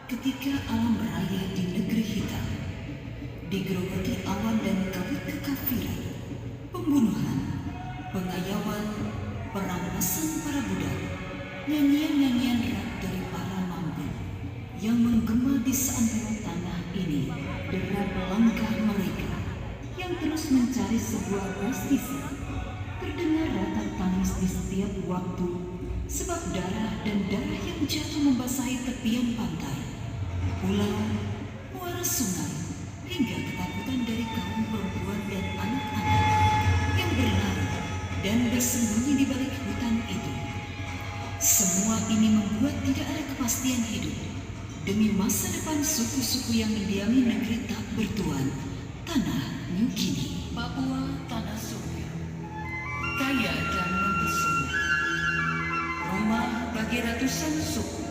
Ketika alam raya di negeri hitam digerogoti awan dan kabut kekafiran, pembunuhan, pengayaan, perampasan para budak, nyanyian-nyanyian rak dari para mampu yang menggema di seantero tanah ini, derap langkah mereka yang terus mencari sebuah prestise, terdengar ratap tangis di setiap waktu, sebab darah dan darah yang jatuh membasahi tepian pantai, pulau, muara sungai, hingga ketakutan dari kaum perempuan dan anak-anak yang berlari dan bersembunyi di balik hutan itu. Semua ini membuat tidak ada kepastian hidup demi masa depan suku-suku yang mendiami negeri tak bertuan, tanah New Guinea. Papua tanah subur, kaya dan mempesona, rumah bagi ratusan suku,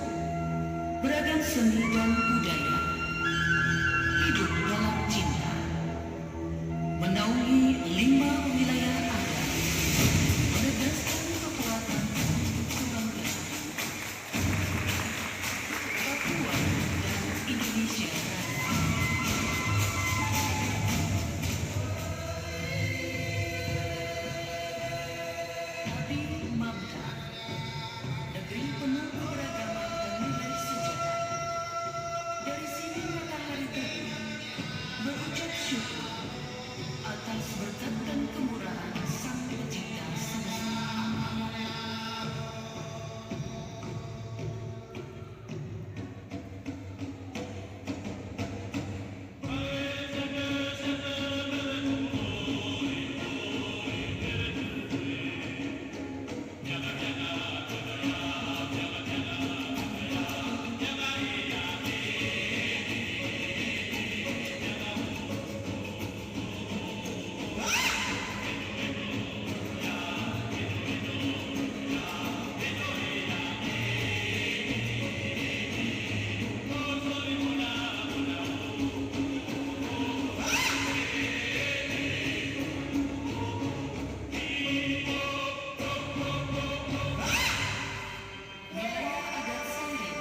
beragam seni dan budaya, hidup dalam cinta, menaungi 5 wilayah adat, menegaskan kekuatan kebanggaan. Papua dan Indonesia Raya. Tapi Mamda, negeri penuh keberagaman dan nilai sejarah. Dari sini matahari terbit, berucap syukur atas berkat dan kemurahan Sang Pencipta semesta. Wilayah adat Sairin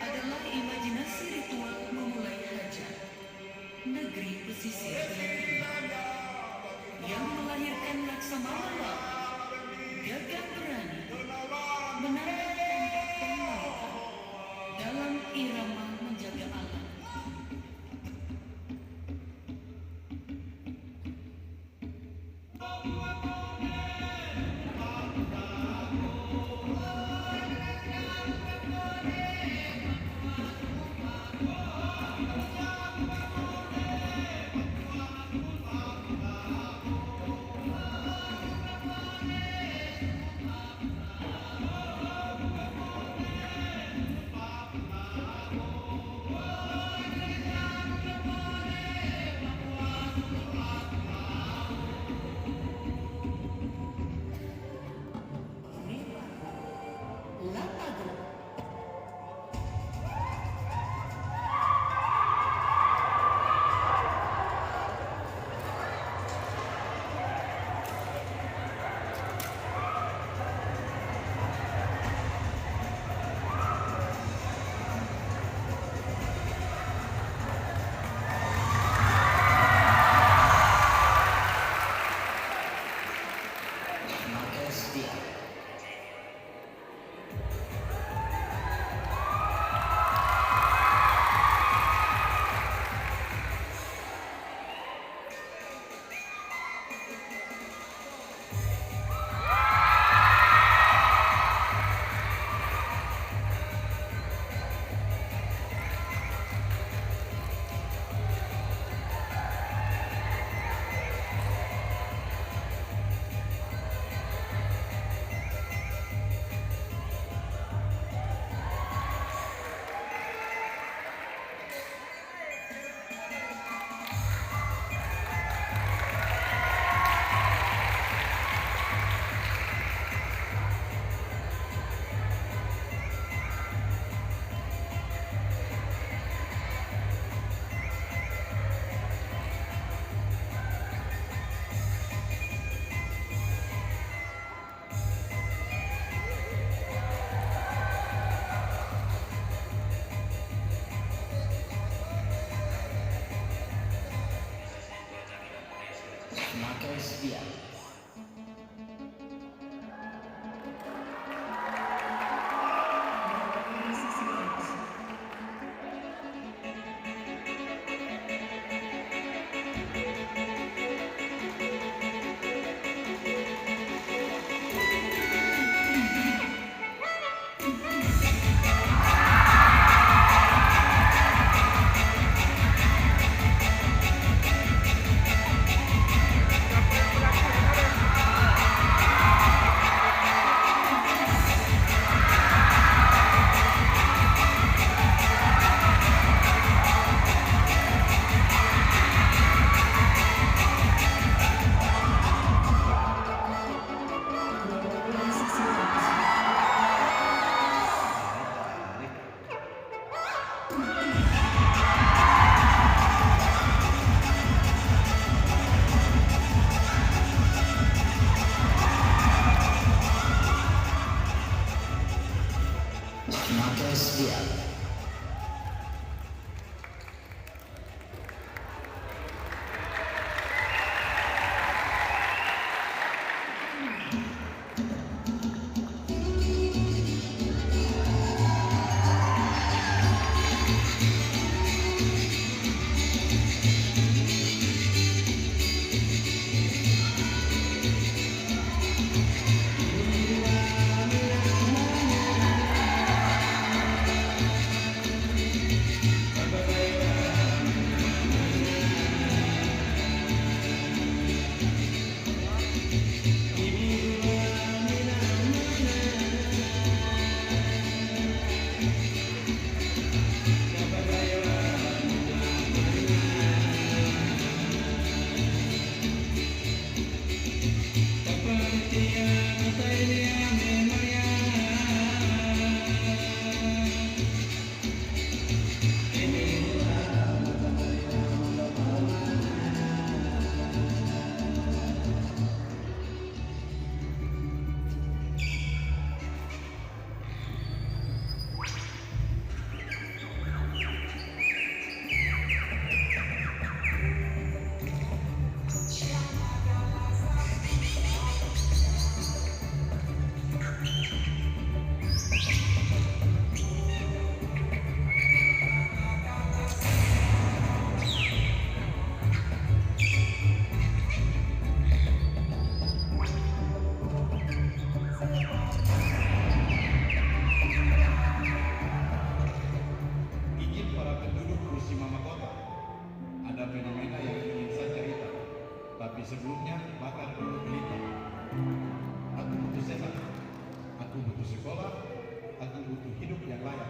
adalah imajinasi ritual memulai hajat, negeri pesisir yang melahirkan laksamana laut, gagah berani, menantang ombak dan lautan dalam irama menjaga alam. Maka setia. Maka setia. Sebelumnya bahkan perlu pelita. Aku butuh sehat, aku butuh sekolah, aku butuh hidup yang layak.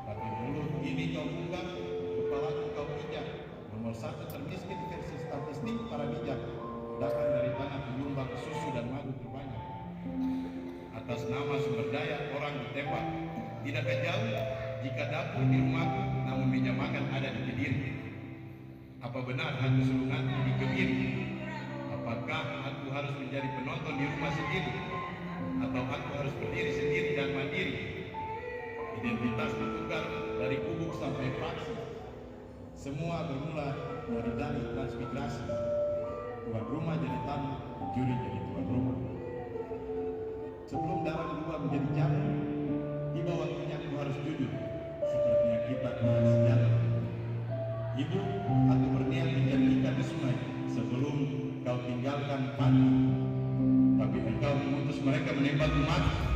Tapi mulut ini kau buka, kepalaku kau injak. Nomor 1 termiskin versi statistik para bijak, datang dari tanah penyumbang susu dan madu terbanyak. Atas nama sumber daya orang ditembak, tidakkah jauh jika dapur di rumahku, namun meja makan ada di Kediri. Apa benar aku suruh nanti di Kebiri? Apakah aku harus menjadi penonton di rumah sendiri? Atau aku harus berdiri sendiri dan mandiri? Identitas bertukar dari gubuk sampai fraksi. Semua bermula dari dani transmigrasi. Tuan rumah jadi tanah, juri jadi tuan rumah. Sebelum darah berubah menjadi jamu, tiba waktunya aku harus jujur. Sepertinya kita harus jatuh. Ibu, aku berniat menjadi ikan di sungai sebelum kau tinggalkan panti, tapi engkau memutus mereka menembakku mati.